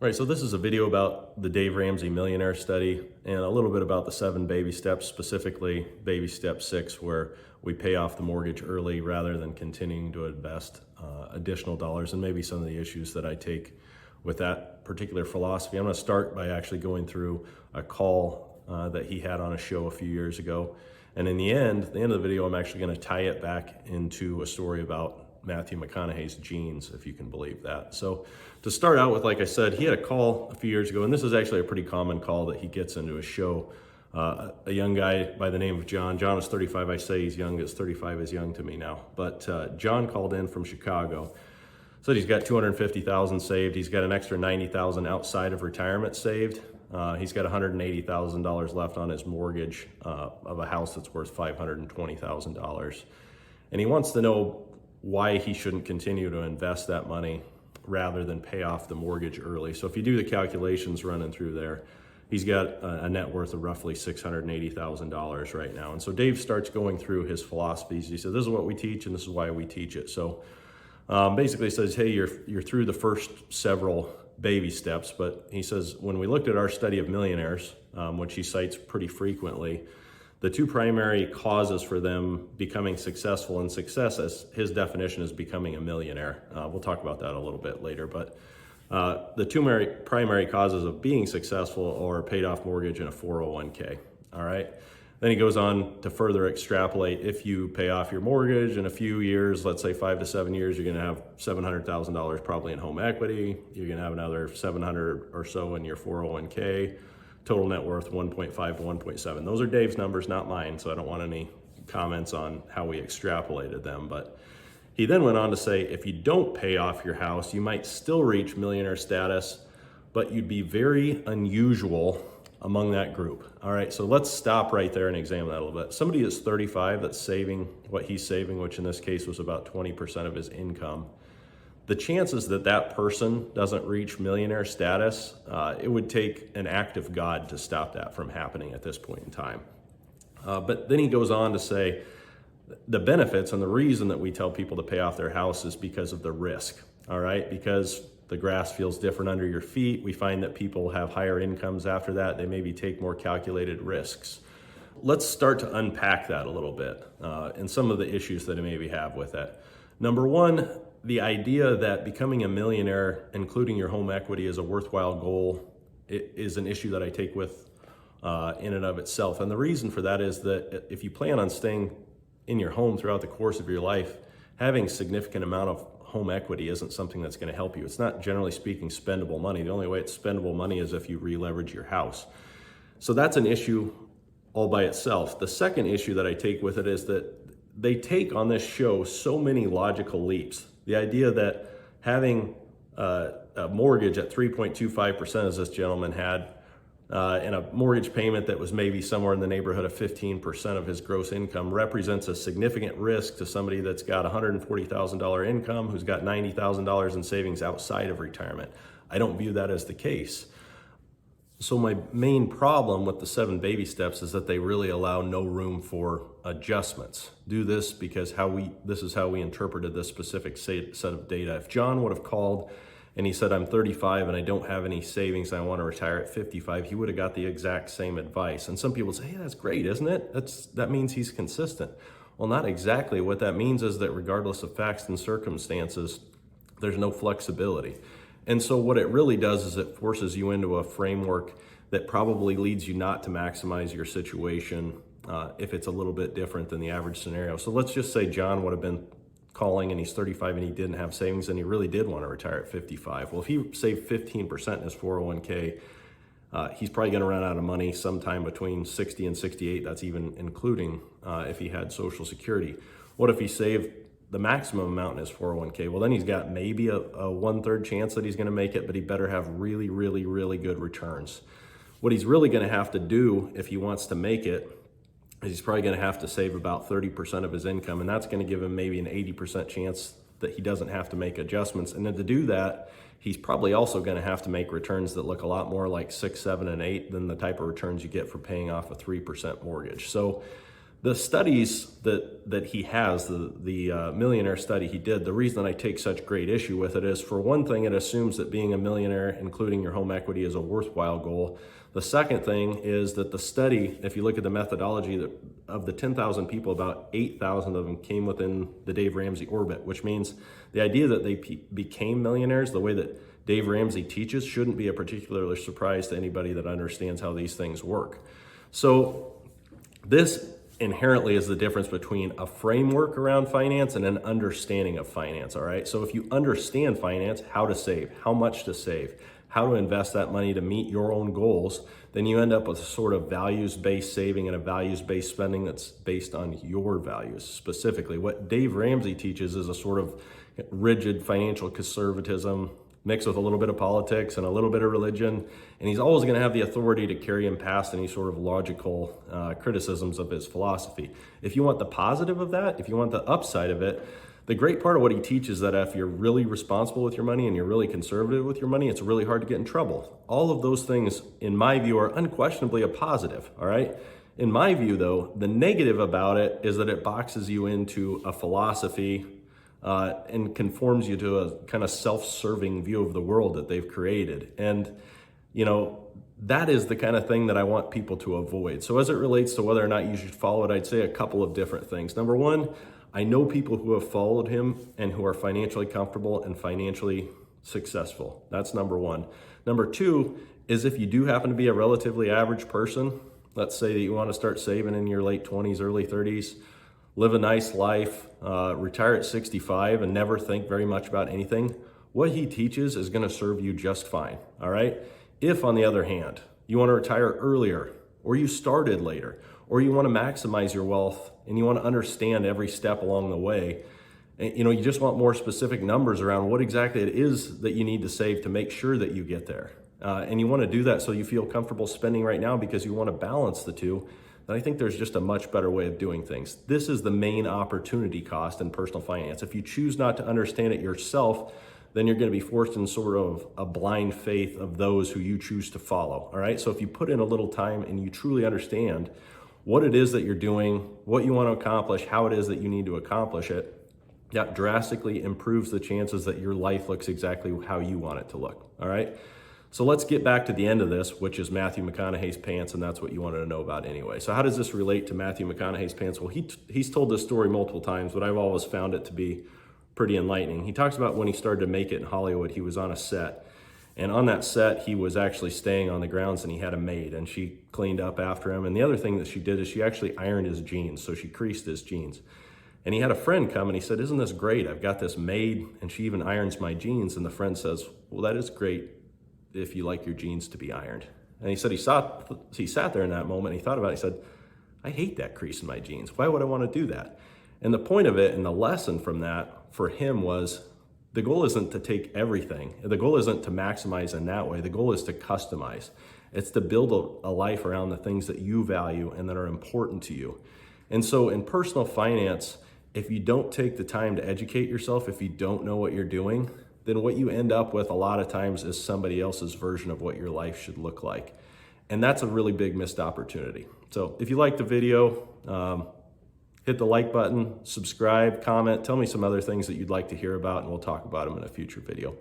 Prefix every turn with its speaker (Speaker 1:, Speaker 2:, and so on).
Speaker 1: All right, so this is a video about the Dave Ramsey Millionaire Study and a little bit about the 7 baby steps, specifically baby step 6, where we pay off the mortgage early rather than continuing to invest additional dollars, and maybe some of the issues that I take with that particular philosophy. I'm going to start by actually going through a call that he had on a show a few years ago. And in the end of the video, I'm actually going to tie it back into a story about Matthew McConaughey's genes, if you can believe that. So to start out with, like I said, he had a call a few years ago, and this is actually a pretty common call that he gets into his show. A young guy by the name of John. John is 35. I say he's young, because 35 is young to me now. But John called in from Chicago. Said he's got $250,000 saved. He's got an extra $90,000 outside of retirement saved. He's got $180,000 left on his mortgage of a house that's worth $520,000. And he wants to know why he shouldn't continue to invest that money rather than pay off the mortgage early. So if you do the calculations running through there, he's got a net worth of roughly $680,000 right now. And so Dave starts going through his philosophies. He said, this is what we teach and this is why we teach it. So basically says, hey, you're through the first several baby steps, but he says, when we looked at our study of millionaires, which he cites pretty frequently, the 2 primary causes for them becoming successful, and success, as his definition, is becoming a millionaire. We'll talk about that a little bit later, but the 2 primary causes of being successful are a paid off mortgage and a 401k, all right? Then he goes on to further extrapolate, if you pay off your mortgage in a few years, let's say 5 to 7 years, you're gonna have $700,000 probably in home equity, you're gonna have another 700 or so in your 401k, total net worth 1.5 to 1.7. Those are Dave's numbers, not mine, so I don't want any comments on how we extrapolated them. But he then went on to say, if you don't pay off your house, you might still reach millionaire status, but you'd be very unusual among that group. All right, so let's stop right there and examine that a little bit. Somebody that's 35 that's saving what he's saving, which in this case was about 20% of his income, the chances that that person doesn't reach millionaire status, it would take an act of God to stop that from happening at this point in time. But then he goes on to say the benefits and the reason that we tell people to pay off their house is because of the risk, all right? Because the grass feels different under your feet. We find that people have higher incomes after that. They maybe take more calculated risks. Let's start to unpack that a little bit and some of the issues that I maybe have with that. Number one, the idea that becoming a millionaire, including your home equity, is a worthwhile goal is an issue that I take with in and of itself. And the reason for that is that if you plan on staying in your home throughout the course of your life, having a significant amount of home equity isn't something that's going to help you. It's not, generally speaking, spendable money. The only way it's spendable money is if you re-leverage your house. So that's an issue all by itself. The second issue that I take with it is that they take on this show so many logical leaps. The idea that having a mortgage at 3.25%, as this gentleman had, and a mortgage payment that was maybe somewhere in the neighborhood of 15% of his gross income represents a significant risk to somebody that's got $140,000 income, who's got $90,000 in savings outside of retirement. I don't view that as the case. So my main problem with the 7 baby steps is that they really allow no room for adjustments. Do this because this is how we interpreted this specific set of data. If John would have called and he said, I'm 35 and I don't have any savings, I want to retire at 55, he would have got the exact same advice. And some people say, hey, that's great, isn't it? That means he's consistent. Well, not exactly. What that means is that regardless of facts and circumstances, there's no flexibility. And so what it really does is it forces you into a framework that probably leads you not to maximize your situation if it's a little bit different than the average scenario. So let's just say John would have been calling and he's 35 and he didn't have savings and he really did want to retire at 55. Well, if he saved 15% in his 401k, he's probably going to run out of money sometime between 60 and 68. That's even including if he had Social Security. What if he saved the maximum amount in his 401k? Well, then he's got maybe a 1/3 chance that he's going to make it, but he better have really, really, really good returns. What he's really going to have to do if he wants to make it is he's probably going to have to save about 30% of his income, and that's going to give him maybe an 80% chance that he doesn't have to make adjustments. And then to do that, he's probably also going to have to make returns that look a lot more like 6, 7, and 8 than the type of returns you get for paying off a 3% mortgage. So The studies that he has, the millionaire study he did, the reason I take such great issue with it is, for one thing, it assumes that being a millionaire, including your home equity, is a worthwhile goal. The second thing is that the study, if you look at the methodology, that of the 10,000 people, about 8,000 of them came within the Dave Ramsey orbit, which means the idea that they became millionaires the way that Dave Ramsey teaches shouldn't be a particular surprise to anybody that understands how these things work. So this inherently is the difference between a framework around finance and an understanding of finance, all right? So if you understand finance, how to save, how much to save, how to invest that money to meet your own goals, then you end up with a sort of values-based saving and a values-based spending that's based on your values specifically. What Dave Ramsey teaches is a sort of rigid financial conservatism mixed with a little bit of politics and a little bit of religion, and he's always going to have the authority to carry him past any sort of logical criticisms of his philosophy. If you want the positive of that, if you want the upside of it, the great part of what he teaches is that if you're really responsible with your money and you're really conservative with your money, it's really hard to get in trouble. All of those things, in my view, are unquestionably a positive, all right? In my view, though, the negative about it is that it boxes you into a philosophy and conforms you to a kind of self-serving view of the world that they've created. And, you know, that is the kind of thing that I want people to avoid. So as it relates to whether or not you should follow it, I'd say a couple of different things. Number one, I know people who have followed him and who are financially comfortable and financially successful. That's number one. Number two is, if you do happen to be a relatively average person, let's say that you want to start saving in your late 20s, early 30s, live a nice life, retire at 65 and never think very much about anything, what he teaches is going to serve you just fine, all right? If, on the other hand, you want to retire earlier, or you started later, or you want to maximize your wealth and you want to understand every step along the way, you know, you just want more specific numbers around what exactly it is that you need to save to make sure that you get there. And you want to do that so you feel comfortable spending right now because you want to balance the two, then I think there's just a much better way of doing things. This is the main opportunity cost in personal finance. If you choose not to understand it yourself, then you're going to be forced in sort of a blind faith of those who you choose to follow, all right? So if you put in a little time and you truly understand what it is that you're doing, what you want to accomplish, how it is that you need to accomplish it, that drastically improves the chances that your life looks exactly how you want it to look, all right? So let's get back to the end of this, which is Matthew McConaughey's pants, and that's what you wanted to know about anyway. So how does this relate to Matthew McConaughey's pants? Well, he's told this story multiple times, but I've always found it to be pretty enlightening. He talks about when he started to make it in Hollywood, he was on a set. And on that set, he was actually staying on the grounds, and he had a maid, and she cleaned up after him. And the other thing that she did is she actually ironed his jeans, so she creased his jeans. And he had a friend come, and he said, "Isn't this great? I've got this maid, and she even irons my jeans." And the friend says, "Well, that is great if you like your jeans to be ironed." And he said he sat there in that moment, and he thought about it. He said, "I hate that crease in my jeans. Why would I want to do that?" And the point of it, and the lesson from that for him, was the goal isn't to take everything. The goal isn't to maximize in that way. The goal is to customize. It's to build a life around the things that you value and that are important to you. And so in personal finance, if you don't take the time to educate yourself, if you don't know what you're doing, then what you end up with a lot of times is somebody else's version of what your life should look like. And that's a really big missed opportunity. So if you like the video, hit the like button, subscribe, comment, tell me some other things that you'd like to hear about, and we'll talk about them in a future video.